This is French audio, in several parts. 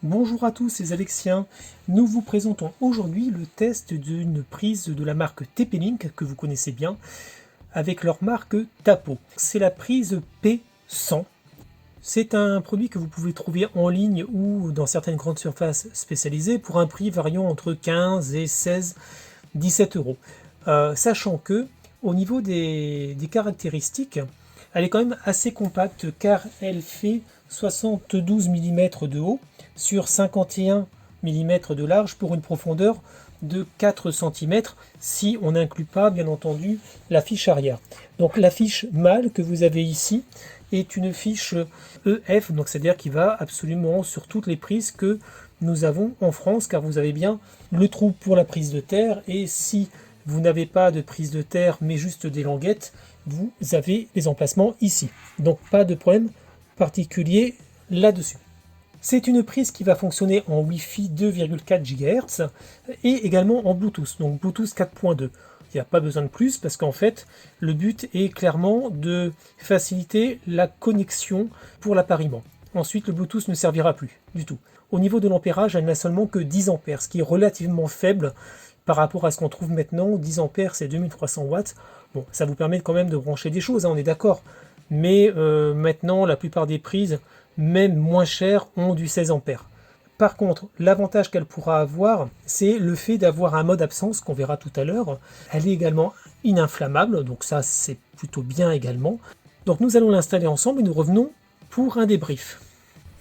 Bonjour à tous, c'est Alexien. Nous vous présentons aujourd'hui le test d'une prise de la marque TP-Link que vous connaissez bien avec leur marque Tapo. C'est la prise P100. C'est un produit que vous pouvez trouver en ligne ou dans certaines grandes surfaces spécialisées pour un prix variant entre 15 et 16, 17 euros. Sachant que au niveau des caractéristiques, elle est quand même assez compacte car elle fait 72 mm de haut sur 51 mm de large pour une profondeur de 4 cm si on n'inclut pas bien entendu la fiche arrière. Donc la fiche mâle que vous avez ici est une fiche EF, donc c'est-à-dire qui va absolument sur toutes les prises que nous avons en France, car vous avez bien le trou pour la prise de terre, et si vous n'avez pas de prise de terre mais juste des languettes, vous avez les emplacements ici. Donc pas de problème particulier là-dessus. C'est une prise qui va fonctionner en Wi-Fi 2,4 GHz et également en Bluetooth, donc Bluetooth 4.2. Il n'y a pas besoin de plus parce qu'en fait, le but est clairement de faciliter la connexion pour l'appariement. Ensuite, le Bluetooth ne servira plus du tout. Au niveau de l'ampérage, elle n'a seulement que 10 ampères, ce qui est relativement faible par rapport à ce qu'on trouve maintenant. 10 ampères, c'est 2300 watts. Bon, ça vous permet quand même de brancher des choses, hein, on est d'accord. Mais maintenant, la plupart des prises, même moins chères, ont du 16 ampères. Par contre, l'avantage qu'elle pourra avoir, c'est le fait d'avoir un mode absence qu'on verra tout à l'heure. Elle est également ininflammable, donc ça c'est plutôt bien également. Donc nous allons l'installer ensemble et nous revenons pour un débrief.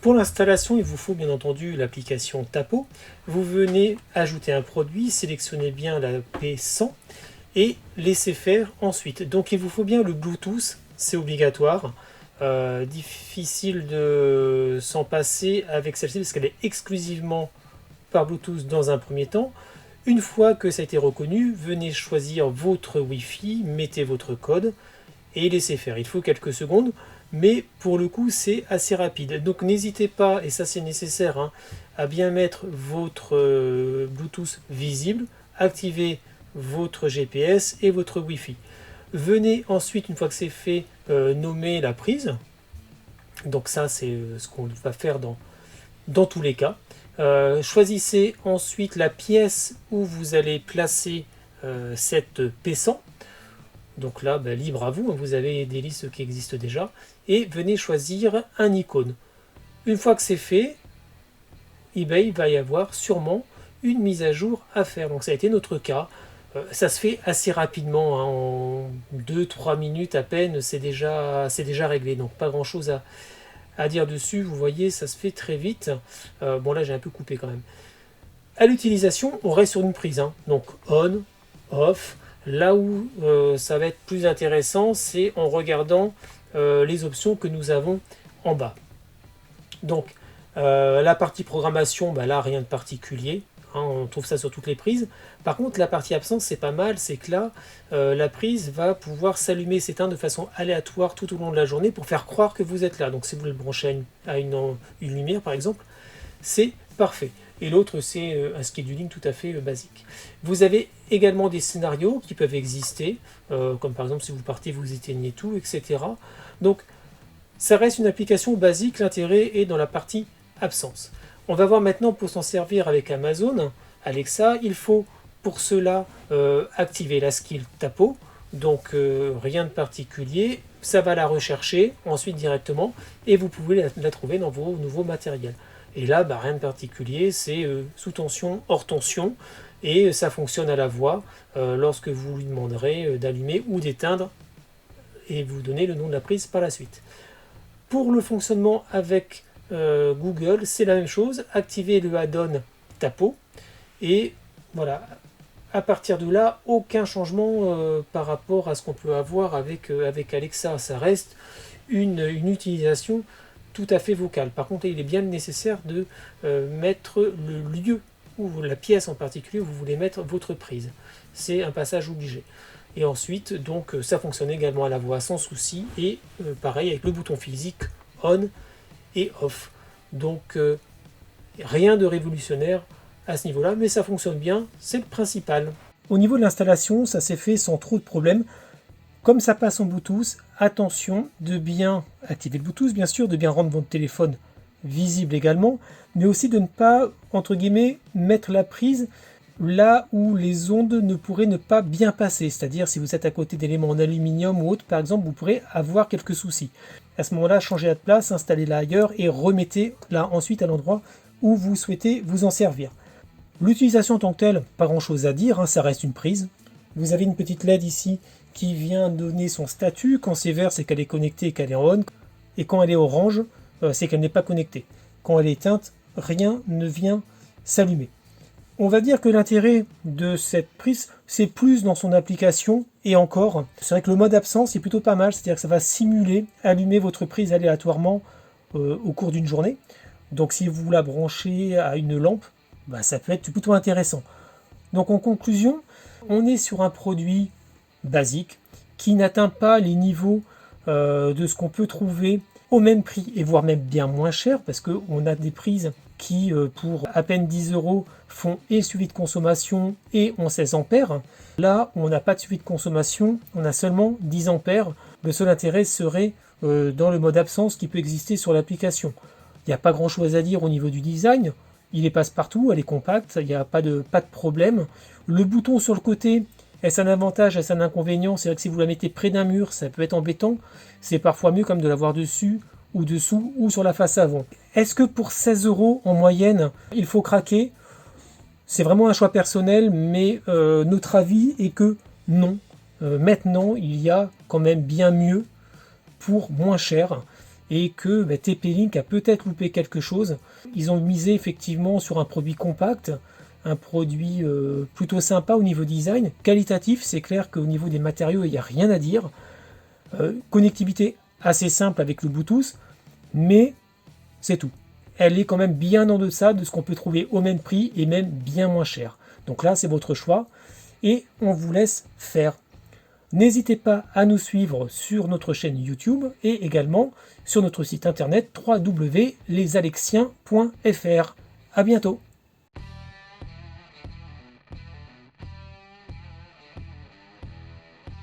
Pour l'installation, il vous faut bien entendu l'application Tapo. Vous venez ajouter un produit, sélectionnez bien la P100 et laissez faire ensuite. Donc il vous faut bien le Bluetooth, c'est obligatoire. Difficile de s'en passer avec celle-ci parce qu'elle est exclusivement par Bluetooth dans un premier temps. Une fois que ça a été reconnu, venez choisir votre Wi-Fi, mettez votre code et laissez faire. Il faut quelques secondes, mais pour le coup c'est assez rapide. Donc n'hésitez pas, et ça c'est nécessaire, hein, à bien mettre votre Bluetooth visible, activer votre GPS et votre Wi-Fi. Venez ensuite, une fois que c'est fait, nommer la prise. Donc ça, c'est ce qu'on va faire dans tous les cas. Choisissez ensuite la pièce où vous allez placer cette P100. Donc là, libre à vous, vous avez des listes qui existent déjà. Et venez choisir un icône. Une fois que c'est fait, il va y avoir sûrement une mise à jour à faire. Donc ça a été notre cas. Ça se fait assez rapidement, hein, en 2-3 minutes à peine, c'est déjà réglé, donc pas grand chose à dire dessus. Vous voyez, ça se fait très vite. Bon, là j'ai un peu coupé quand même. À l'utilisation, on reste sur une prise, hein, donc on, off. Là où ça va être plus intéressant, c'est en regardant les options que nous avons en bas. Donc la partie programmation, là rien de particulier. On trouve ça sur toutes les prises. Par contre, la partie absence, c'est pas mal, c'est que là, la prise va pouvoir s'allumer et s'éteindre de façon aléatoire tout au long de la journée pour faire croire que vous êtes là. Donc si vous le branchez à une lumière, par exemple, c'est parfait. Et l'autre, c'est un scheduling tout à fait basique. Vous avez également des scénarios qui peuvent exister, comme par exemple si vous partez, vous éteignez tout, etc. Donc, ça reste une application basique, l'intérêt est dans la partie absence. On va voir maintenant pour s'en servir avec Amazon Alexa, il faut pour cela activer la skill Tapo, donc rien de particulier, ça va la rechercher ensuite directement et vous pouvez la trouver dans vos nouveaux matériels. Et là, rien de particulier, c'est sous tension, hors tension, et ça fonctionne à la voix lorsque vous lui demanderez d'allumer ou d'éteindre et vous donnez le nom de la prise par la suite. Pour le fonctionnement avec Google, c'est la même chose, activez le add-on Tapo et voilà, à partir de là, aucun changement par rapport à ce qu'on peut avoir avec Alexa, ça reste une utilisation tout à fait vocale. Par contre, il est bien nécessaire de mettre le lieu ou la pièce en particulier où vous voulez mettre votre prise, c'est un passage obligé. Et ensuite, donc ça fonctionne également à la voix sans souci et pareil avec le bouton physique on et off. Donc rien de révolutionnaire à ce niveau-là, mais ça fonctionne bien, c'est le principal. Au niveau de l'installation, ça s'est fait sans trop de problèmes. Comme ça passe en Bluetooth, attention de bien activer le Bluetooth, bien sûr, de bien rendre votre téléphone visible également, mais aussi de ne pas, entre guillemets, mettre la prise là où les ondes ne pourraient ne pas bien passer. C'est-à-dire si vous êtes à côté d'éléments en aluminium ou autre, par exemple, vous pourrez avoir quelques soucis. À ce moment-là, changez-la de place, installez-la ailleurs et remettez-la ensuite à l'endroit où vous souhaitez vous en servir. L'utilisation en tant que telle, pas grand-chose à dire, ça reste une prise. Vous avez une petite LED ici qui vient donner son statut. Quand c'est vert, c'est qu'elle est connectée et qu'elle est on. Et quand elle est orange, c'est qu'elle n'est pas connectée. Quand elle est éteinte, rien ne vient s'allumer. On va dire que l'intérêt de cette prise, c'est plus dans son application, et encore, c'est vrai que le mode absence est plutôt pas mal, c'est-à-dire que ça va simuler allumer votre prise aléatoirement au cours d'une journée. Donc si vous la branchez à une lampe, ça peut être plutôt intéressant. Donc en conclusion, on est sur un produit basique qui n'atteint pas les niveaux de ce qu'on peut trouver au même prix, et voire même bien moins cher, parce qu'on a des prises qui, pour à peine 10 € font et suivi de consommation et ont 16 ampères. Là, on n'a pas de suivi de consommation, on a seulement 10 ampères. Le seul intérêt serait dans le mode absence qui peut exister sur l'application. Il n'y a pas grand chose à dire au niveau du design. Il est passe-partout, elle est compacte, il n'y a pas de problème. Le bouton sur le côté, est-ce un avantage, est-ce un inconvénient? C'est vrai que si vous la mettez près d'un mur, ça peut être embêtant. C'est parfois mieux comme de l'avoir dessus ou dessous ou sur la face avant. Est-ce que pour 16 € en moyenne, il faut craquer? C'est vraiment un choix personnel, mais notre avis est que non. Maintenant, il y a quand même bien mieux pour moins cher, et que TP-Link a peut-être loupé quelque chose. Ils ont misé effectivement sur un produit compact, un produit plutôt sympa au niveau design, qualitatif. C'est clair qu'au niveau des matériaux, il n'y a rien à dire. Connectivité assez simple avec le Bluetooth, mais c'est tout. Elle est quand même bien en deçà de ce qu'on peut trouver au même prix et même bien moins cher. Donc là, c'est votre choix et on vous laisse faire. N'hésitez pas à nous suivre sur notre chaîne YouTube et également sur notre site internet www.lesalexiens.fr. À bientôt.